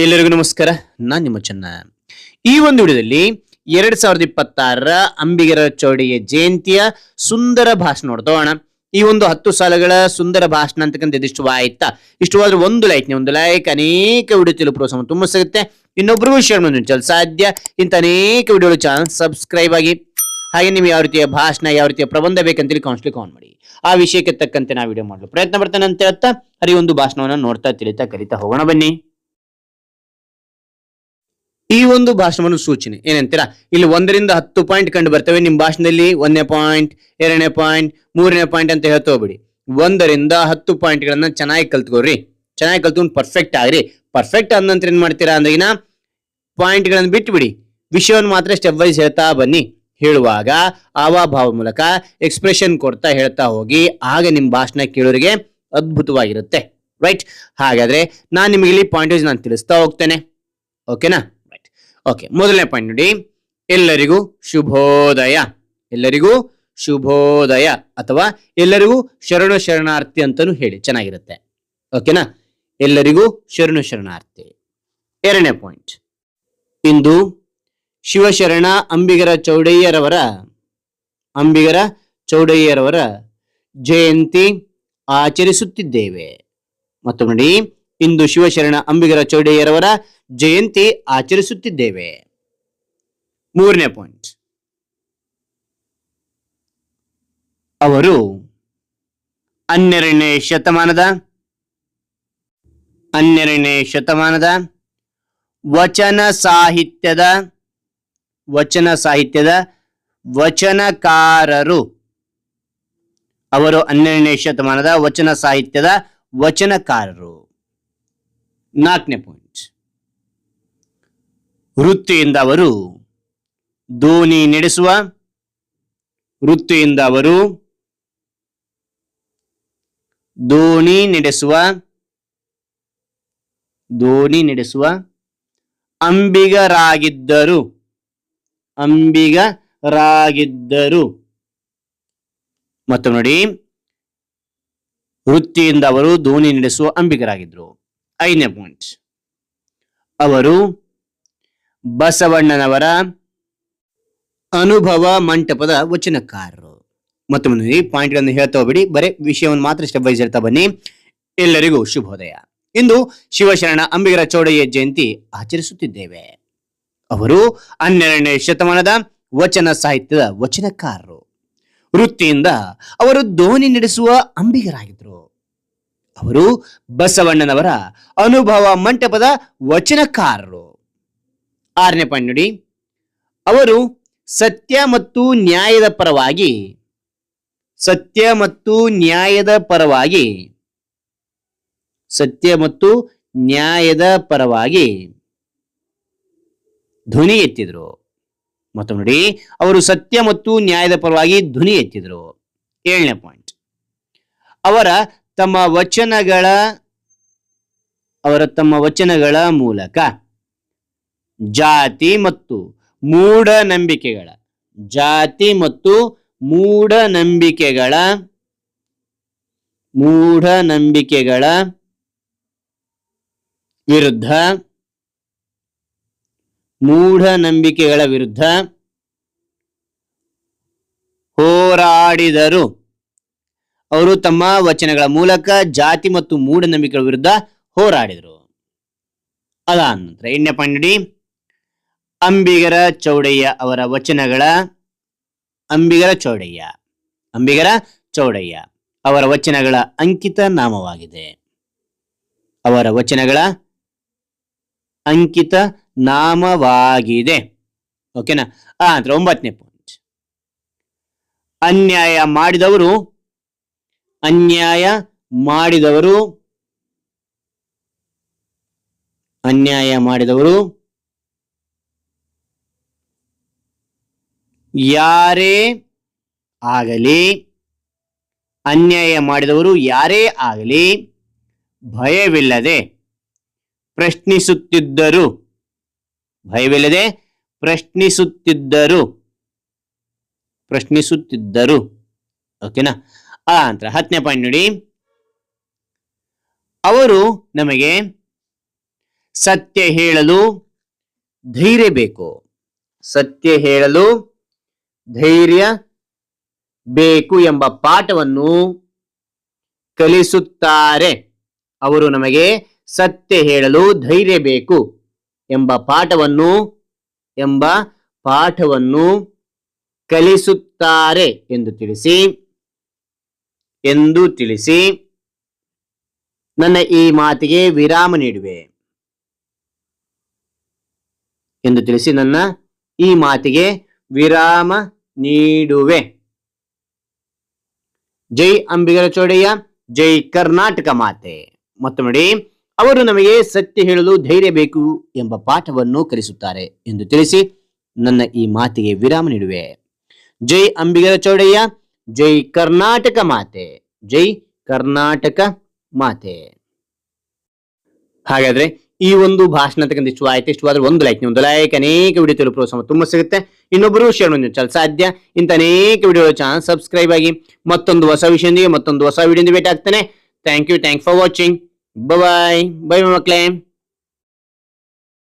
ಎಲ್ಲರಿಗೂ ನಮಸ್ಕಾರ. ನಾನು ನಿಮ್ಮ ಚೆನ್ನ. ಈ ಒಂದು ವಿಡಿಯೋದಲ್ಲಿ 2026ರ ಅಂಬಿಗರ ಚೌಡಯ್ಯ ಜಯಂತಿಯ ಸುಂದರ ಭಾಷಣ ನೋಡ್ತೋಣ. ಈ ಒಂದು 10 ಸಾಲುಗಳ ಸುಂದರ ಭಾಷಣ ಅಂತಕ್ಕಂಥ ಇಷ್ಟವಾಯ್ತಾ? ಇಷ್ಟವಾದ್ರೆ ಒಂದು ಲೈಕ್ ಅನೇಕ ವಿಡಿಯೋ ತಿಳಿದು ಪ್ರೋತ್ಸಾಹ ತುಂಬ ಸಿಗುತ್ತೆ. ಇನ್ನೊಬ್ಬರಿಗೂ ಶೇರ್ ಮಾಡಿ ಸಾಧ್ಯ. ಇಂಥ ಅನೇಕ ವಿಡಿಯೋಗಳು ಚಾನಲ್ ಸಬ್ಸ್ಕ್ರೈಬ್ ಆಗಿ. ಹಾಗೆ ನೀವು ಯಾವ ರೀತಿಯ ಭಾಷಣ, ಯಾವ ರೀತಿಯ ಪ್ರಬಂಧ ಬೇಕಂತೇಳಿ ಕಾಮೆಂಟ್ ಮಾಡಿ. ಆ ವಿಷಯಕ್ಕೆ ತಕ್ಕಂತೆ ನಾವು ವಿಡಿಯೋ ಮಾಡಲು ಪ್ರಯತ್ನ ಪಡ್ತೇನೆ ಅಂತ ಹೇಳ್ತಾ ಹರಿ ಒಂದು ಭಾಷಣವನ್ನು ನೋಡ್ತಾ ತಿಳಿತಾ ಕಲಿತಾ ಹೋಗೋಣ ಬನ್ನಿ. ಈ ಒಂದು ಭಾಷಣವನ್ನು ಸೂಚನೆ ಏನಂತೀರಾ? ಇಲ್ಲಿ 1ರಿಂದ 10 ಪಾಯಿಂಟ್ ಕಂಡು ಬರ್ತವೆ. ನಿಮ್ಮ ಭಾಷಣದಲ್ಲಿ 1ನೇ ಪಾಯಿಂಟ್, 2ನೇ ಪಾಯಿಂಟ್, 3ನೇ ಪಾಯಿಂಟ್ ಅಂತ ಹೇಳ್ತಾ ಹೋಗ್ಬಿಡಿ. 1ರಿಂದ 10 ಪಾಯಿಂಟ್ಗಳನ್ನ ಚೆನ್ನಾಗಿ ಕಲ್ತ್ಕೋರಿ. ಚೆನ್ನಾಗಿ ಕಲ್ತ್ಕೊಂಡು ಪರ್ಫೆಕ್ಟ್ ಆಗ್ರಿ. ಪರ್ಫೆಕ್ಟ್ ಆದ ನಂತರ ಏನ್ ಮಾಡ್ತೀರಾ ಅಂದ್ರಿನ ಪಾಯಿಂಟ್ಗಳನ್ನು ಬಿಟ್ಬಿಡಿ. ವಿಷಯವನ್ನು ಮಾತ್ರ ಸ್ಟೆಪ್ ವೈಸ್ ಹೇಳ್ತಾ ಬನ್ನಿ. ಹೇಳುವಾಗ ಹಾವಭಾವ ಮೂಲಕ ಎಕ್ಸ್ಪ್ರೆಷನ್ ಕೊಡ್ತಾ ಹೇಳ್ತಾ ಹೋಗಿ. ಆಗ ನಿಮ್ಮ ಭಾಷಣ ಕೇಳೋರಿಗೆ ಅದ್ಭುತವಾಗಿರುತ್ತೆ. ರೈಟ್? ಹಾಗಾದ್ರೆ ನಾನು ನಿಮಗೆ ಇಲ್ಲಿ ಪಾಯಿಂಟೇಜ್ ನಾನು ತಿಳಿಸ್ತಾ ಹೋಗ್ತೇನೆ. ಓಕೆನಾ? ರೈಟ್. ಓಕೆ, ಮೊದಲನೇ ಪಾಯಿಂಟ್ ನೋಡಿ. ಎಲ್ಲರಿಗೂ ಶುಭೋದಯ. ಎಲ್ಲರಿಗೂ ಶುಭೋದಯ ಅಥವಾ ಎಲ್ಲರಿಗೂ ಶರಣು ಶರಣಾರ್ಥಿ ಅಂತಾನು ಹೇಳಿ, ಚೆನ್ನಾಗಿರುತ್ತೆ. ಓಕೆನಾ? ಎಲ್ಲರಿಗೂ ಶರಣು ಶರಣಾರ್ಥಿ. 2ನೇ ಪಾಯಿಂಟ್. ಇಂದು ಶಿವಶರಣ ಅಂಬಿಗರ ಚೌಡಯ್ಯರವರ ಜಯಂತಿ ಆಚರಿಸುತ್ತಿದ್ದೇವೆ. ಮತ್ತು ನೋಡಿ, ಇಂದು ಶಿವಶರಣ ಅಂಬಿಗರ ಚೌಡಯ್ಯರವರ ಜಯಂತಿ ಆಚರಿಸುತ್ತಿದ್ದೇವೆ. 3ನೇ ಪಾಯಿಂಟ್. ಅವರು 12ನೇ ಶತಮಾನದ ವಚನ ಸಾಹಿತ್ಯದ ವಚನಕಾರರು. ಅವರು 12ನೇ ಶತಮಾನದ ವಚನ ಸಾಹಿತ್ಯದ ವಚನಕಾರರು. 4ನೇ ಪಾಯಿಂಟ್. ವೃತ್ತಿಯಿಂದ ಅವರು ದೋಣಿ ನಡೆಸುವ ಅಂಬಿಗರಾಗಿದ್ದರು. ಮತ್ತು ನೋಡಿ, ವೃತ್ತಿಯಿಂದ ಅವರು ದೋಣಿ ನಡೆಸುವ ಅಂಬಿಗರಾಗಿದ್ದರು. 5ನೇ ಪಾಯಿಂಟ್. ಅವರು ಬಸವಣ್ಣನವರ ಅನುಭವ ಮಂಟಪದ ವಚನಕಾರರು. ಮತ್ತು ನೋಡಿ, ಪಾಯಿಂಟ್ಗಳನ್ನು ಹೇಳ್ತಾ ಹೋಗ್ಬಿಡಿ, ಬರೀ ವಿಷಯವನ್ನು ಮಾತ್ರ ಸ್ಟೆಪ್ ವೈಸ್ ಹೇಳ್ತಾ ಬನ್ನಿ. ಎಲ್ಲರಿಗೂ ಶುಭೋದಯ. ಇಂದು ಶಿವಶರಣ ಅಂಬಿಗರ ಚೌಡಯ್ಯ ಜಯಂತಿ ಆಚರಿಸುತ್ತಿದ್ದೇವೆ. ಅವರು 12ನೇ ಶತಮಾನದ ವಚನ ಸಾಹಿತ್ಯದ ವಚನಕಾರರು. ವೃತ್ತಿಯಿಂದ ಅವರು ದೋಣಿ ನಡೆಸುವ ಅಂಬಿಗರಾಗಿದ್ದರು. ಅವರು ಬಸವಣ್ಣನವರ ಅನುಭವ ಮಂಟಪದ ವಚನಕಾರರು. 6ನೇ ಪಾಯಿಂಟ್ ನೋಡಿ. ಅವರು ಸತ್ಯ ಮತ್ತು ನ್ಯಾಯದ ಪರವಾಗಿ ಧ್ವನಿ ಎತ್ತಿದ್ರು. ಮತ್ತು ನೋಡಿ, ಅವರು ಸತ್ಯ ಮತ್ತು ನ್ಯಾಯದ ಪರವಾಗಿ ಧ್ವನಿ ಎತ್ತಿದ್ರು. 7ನೇ ಪಾಯಿಂಟ್. ಅವರ ತಮ್ಮ ವಚನಗಳ ಮೂಲಕ ಜಾತಿ ಮತ್ತು ಮೂಢನಂಬಿಕೆಗಳ ವಿರುದ್ಧ ಹೋರಾಡಿದರು. ಅವರು ತಮ್ಮ ವಚನಗಳ ಮೂಲಕ ಜಾತಿ ಮತ್ತು ಮೂಢನಂಬಿಕೆಗಳ ವಿರುದ್ಧ ಹೋರಾಡಿದರು. ಅದಾದ ನಂತರ 8ನೇ ಪಾಯಿಂಟ್ ನೋಡಿ. ಅಂಬಿಗರ ಚೌಡಯ್ಯ ಅವರ ವಚನಗಳ ಅಂಕಿತ ನಾಮವಾಗಿದೆ. ಓಕೆನಾ? ನಂತರ 9ನೇ ಪಾಯಿಂಟ್. ಅನ್ಯಾಯ ಮಾಡಿದವರು ಯಾರೇ ಆಗಲಿ ಭಯವಿಲ್ಲದೆ ಪ್ರಶ್ನಿಸುತ್ತಿದ್ದರು. ಓಕೆನಾ? ನಂತರ 10ನೇ ಪಾಯಿಂಟ್ ನೋಡಿ. ಅವರು ನಮಗೆ ಸತ್ಯ ಹೇಳಲು ಧೈರ್ಯ ಬೇಕು. ಸತ್ಯ ಹೇಳಲು ಧೈರ್ಯ ಬೇಕು ಎಂಬ ಪಾಠವನ್ನು ಕಲಿಸುತ್ತಾರೆ. ಅವರು ನಮಗೆ ಸತ್ಯ ಹೇಳಲು ಧೈರ್ಯ ಬೇಕು ಎಂಬ ಪಾಠವನ್ನು ಕಲಿಸುತ್ತಾರೆ ಎಂದು ತಿಳಿಸಿ ನನ್ನ ಈ ಮಾತಿಗೆ ವಿರಾಮ ನೀಡುವೆ ಎಂದು ತಿಳಿಸಿ ನನ್ನ ಈ ಮಾತಿಗೆ ವಿರಾಮ ನೀಡುವೆ. ಜೈ ಅಂಬಿಗರ ಚೌಡಯ್ಯ, ಜೈ ಕರ್ನಾಟಕ ಮಾತೆ. ಮತ್ತೊಮ್ಮೆ ನೋಡಿ, ಅವರು ನಮಗೆ ಸತ್ಯ ಹೇಳಲು ಧೈರ್ಯ ಬೇಕು ಎಂಬ ಪಾಠವನ್ನು ಕಲಿಸುತ್ತಾರೆ ಎಂದು ತಿಳಿಸಿ ನನ್ನ ಈ ಮಾತಿಗೆ ವಿರಾಮ ನೀಡುವೆ. ಜೈ ಅಂಬಿಗರ ಚೌಡಯ್ಯ, ಜೈ ಕರ್ನಾಟಕ ಮಾತೆ, ಜೈ ಕರ್ನಾಟಕ ಮಾತೆ. ಹಾಗಾದ್ರೆ ಈ ಒಂದು ಭಾಷಣ ಇಷ್ಟವಾದ್ರೆ ಒಂದು ಲೈಕ್ ಅನೇಕ ವಿಡಿಯೋ ತಿಳಿಯಲು ಪ್ರೋತ್ಸಾಹ ತುಂಬಾ ಸಿಗುತ್ತೆ. ಇನ್ನೊಬ್ಬರು ಶೇರ್ ಮಾಡಿ ಸಾಧ್ಯ. ಇಂಥ ಅನೇಕ ವಿಡಿಯೋಗಳ ಚಾನಲ್ ಸಬ್ಸ್ಕ್ರೈಬ್ ಆಗಿ ಮತ್ತೊಂದು ಹೊಸ ವಿಷಯದೊಂದಿಗೆ ಮತ್ತೊಂದು ಹೊಸ ವಿಡಿಯೋದಿಂದ ಭೇಟಿ ಆಗ್ತಾನೆ. Thank you for watching. Bye ಮಕ್ಕಳೇ.